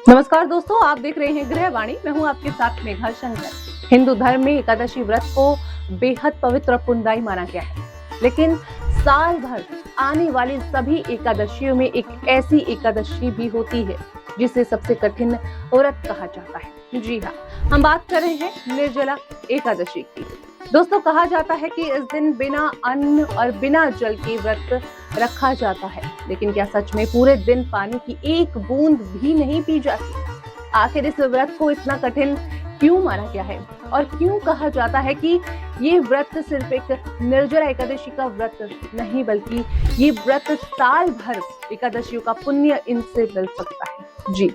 नमस्कार दोस्तों, आप देख रहे हैं गृहवाणी। मैं हूं आपके साथ मेघा शंकर। हिंदू धर्म में एकादशी व्रत को बेहद पवित्र और पुण्यदायी माना गया है, लेकिन साल भर आने वाली सभी एकादशियों में एक ऐसी एकादशी भी होती है जिसे सबसे कठिन व्रत कहा जाता है। जी हाँ, हम बात कर रहे हैं निर्जला एकादशी की। दोस्तों, कहा जाता है कि इस दिन बिना अन्न और बिना जल के व्रत रखा जाता है, लेकिन क्या सच में पूरे दिन पानी की एक बूंद भी नहीं पी जाती? आखिर इस व्रत को इतना कठिन क्यों माना गया है और क्यों कहा जाता है कि ये व्रत सिर्फ एक निर्जला एकादशी का व्रत नहीं, बल्कि ये व्रत साल भर एकादशियों का पुण्य इनसे मिल सकता है। जी,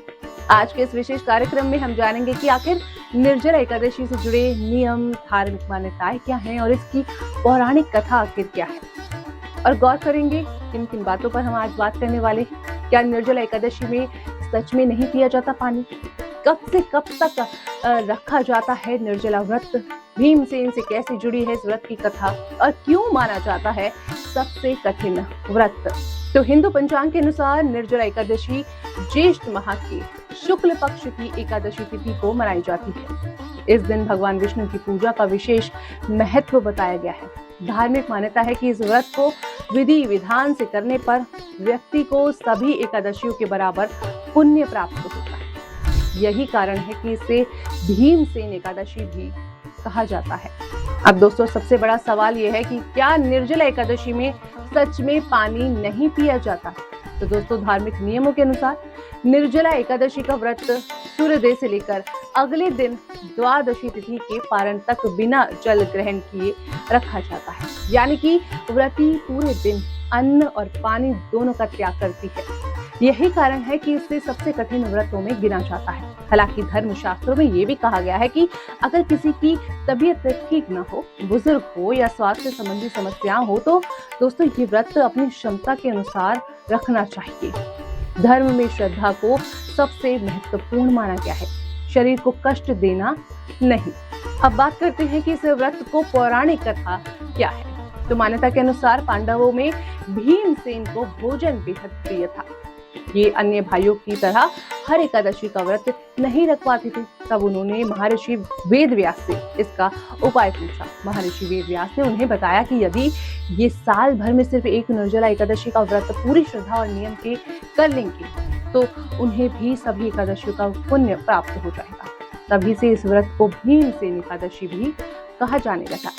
आज के इस विशेष कार्यक्रम में हम जानेंगे कि आखिर निर्जला एकादशी से जुड़े नियम, धार्मिक मान्यताएं क्या हैं और इसकी पौराणिक कथा आखिर क्या है, और गौर करेंगे किन किन बातों पर हम आज बात करने वाले हैं। क्या निर्जला एकादशी में सच में नहीं पिया जाता पानी? कब से कब तक रखा जाता है निर्जला व्रत? भीमसेन से कैसे जुड़ी है इस व्रत की कथा और क्यों माना जाता है सबसे कठिन व्रत? तो हिंदू पंचांग के अनुसार निर्जला एकादशी ज्येष्ठ माह की शुक्ल पक्ष की एकादशी तिथि को मनाई जाती है। इस दिन भगवान विष्णु की पूजा का विशेष महत्व बताया गया है। धार्मिक मान्यता है कि इस व्रत को विधि विधान से करने पर व्यक्ति को सभी एकादशियों के बराबर पुण्य प्राप्त होता है। यही कारण है कि इसे भीमसेन एकादशी भी कहा जाता है। अब दोस्तों, सबसे बड़ा सवाल यह है कि क्या निर्जला एकादशी में सच में पानी नहीं पिया जाता? तो दोस्तों, धार्मिक नियमों के अनुसार निर्जला एकादशी का व्रत सूर्योदय से लेकर अगले दिन द्वादशी तिथि के पारण तक बिना जल ग्रहण किए रखा जाता है। यानी कि व्रती पूरे दिन अन्न और पानी दोनों का त्याग करती है। यही कारण है कि इसे सबसे कठिन व्रतों में गिना जाता है। हालांकि धर्म शास्त्रों में ये भी कहा गया है कि अगर किसी की तबीयत ठीक न हो, बुजुर्ग हो या स्वास्थ्य संबंधी समस्याएं हो, तो दोस्तों ये व्रत अपनी क्षमता के अनुसार रखना चाहिए। धर्म में श्रद्धा को सबसे महत्वपूर्ण माना गया है, शरीर को कष्ट देना नहीं। अब बात करते हैं कि इस व्रत को पौराणिक कथा क्या है। तो मान्यता के अनुसार पांडवों में भीमसेन को भोजन बेहद प्रिय था। ये अन्य भाइयों की तरह हर एकादशी का व्रत नहीं रख पाते थे। तब उन्होंने महर्षि वेदव्यास से इसका उपाय पूछा। महर्षि वेदव्यास ने उन्हें बताया कि यदि ये साल भर में सिर्फ एक निर्जला एकादशी का व्रत पूरी श्रद्धा और नियम के कर लेंगे तो उन्हें भी सभी एकादशियों का पुण्य प्राप्त हो जाएगा। तभी से इस व्रत को भीमसेन एकादशी भी कहा जाने लगा।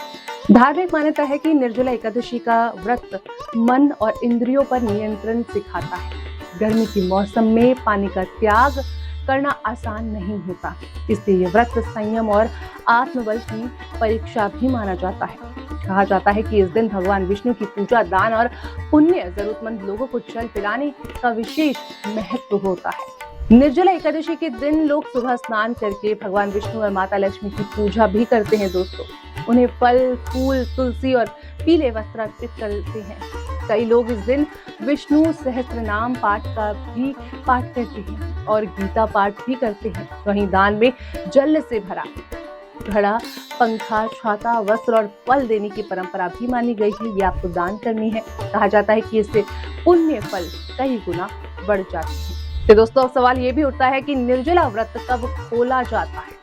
धार्मिक मान्यता है कि निर्जला एकादशी का व्रत मन और इंद्रियों पर नियंत्रण सिखाता है। गर्मी के मौसम में पानी का त्याग करना आसान नहीं होता, इसलिए यह व्रत संयम और आत्मबल की परीक्षा भी माना जाता है। कहा जाता है कि इस दिन भगवान विष्णु की पूजा, दान और पुण्य जरूरतमंद लोगों को जल पिलाने का विशेष महत्व होता है। निर्जला एकादशी के दिन लोग सुबह स्नान करके भगवान विष्णु और माता लक्ष्मी की पूजा भी करते हैं। दोस्तों, उन्हें फल, फूल, तुलसी और पीले वस्त्र अर्पित करते हैं। कई लोग इस दिन विष्णु सहस्त्र नाम पाठ का भी पाठ करते हैं और गीता पाठ भी करते हैं। वहीं दान में जल से भरा घड़ा, पंखा, छाता, वस्त्र और फल देने की परंपरा भी मानी गई है। ये आपको दान करनी है। कहा जाता है कि इससे पुण्य फल कई गुना बढ़ जाते हैं। तो दोस्तों, अब सवाल ये भी उठता है कि निर्जला व्रत कब खोला जाता है?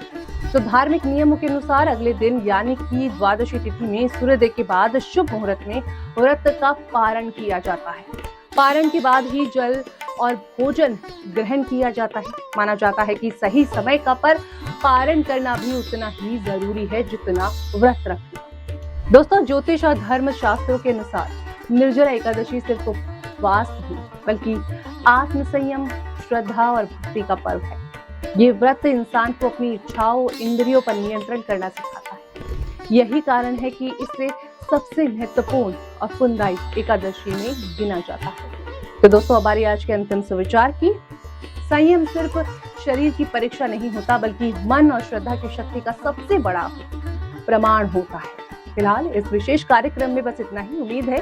तो धार्मिक नियमों के अनुसार अगले दिन यानी कि द्वादशी तिथि में सूर्योदय के बाद शुभ मुहूर्त में व्रत का पारण किया जाता है। पारण के बाद ही जल और भोजन ग्रहण किया जाता है। माना जाता है कि सही समय का पर पारण करना भी उतना ही जरूरी है जितना व्रत रखना। दोस्तों, ज्योतिष और धर्म शास्त्रों के अनुसार निर्जला एकादशी सिर्फ उपवास नहीं, बल्कि आत्म संयम, श्रद्धा और भक्ति का पर्व है। ये व्रत इंसान को अपनी इच्छाओं, इंद्रियों पर नियंत्रण करना सिखाता है। यही कारण है कि इसे सबसे महत्वपूर्ण और पुण्यदायी एकादशी में गिना जाता है। तो दोस्तों, हमारी आज के अंतिम सुविचार की संयम सिर्फ शरीर की परीक्षा नहीं होता, बल्कि मन और श्रद्धा की शक्ति का सबसे बड़ा प्रमाण होता है। फिलहाल इस विशेष कार्यक्रम में बस इतना ही। उम्मीद है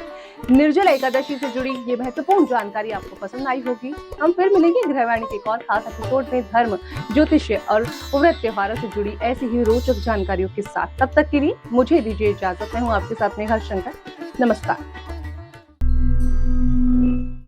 निर्जला एकादशी से जुड़ी ये महत्वपूर्ण जानकारी आपको पसंद आई होगी। हम फिर मिलेंगे गृहवाणी के एक और खास एपिसोड में धर्म, ज्योतिष और व्रत त्योहारों से जुड़ी ऐसी ही रोचक जानकारियों के साथ। तब तक के लिए मुझे दीजिए इजाजत। मैं हूँ आपके साथ मेघा शंकर। नमस्कार।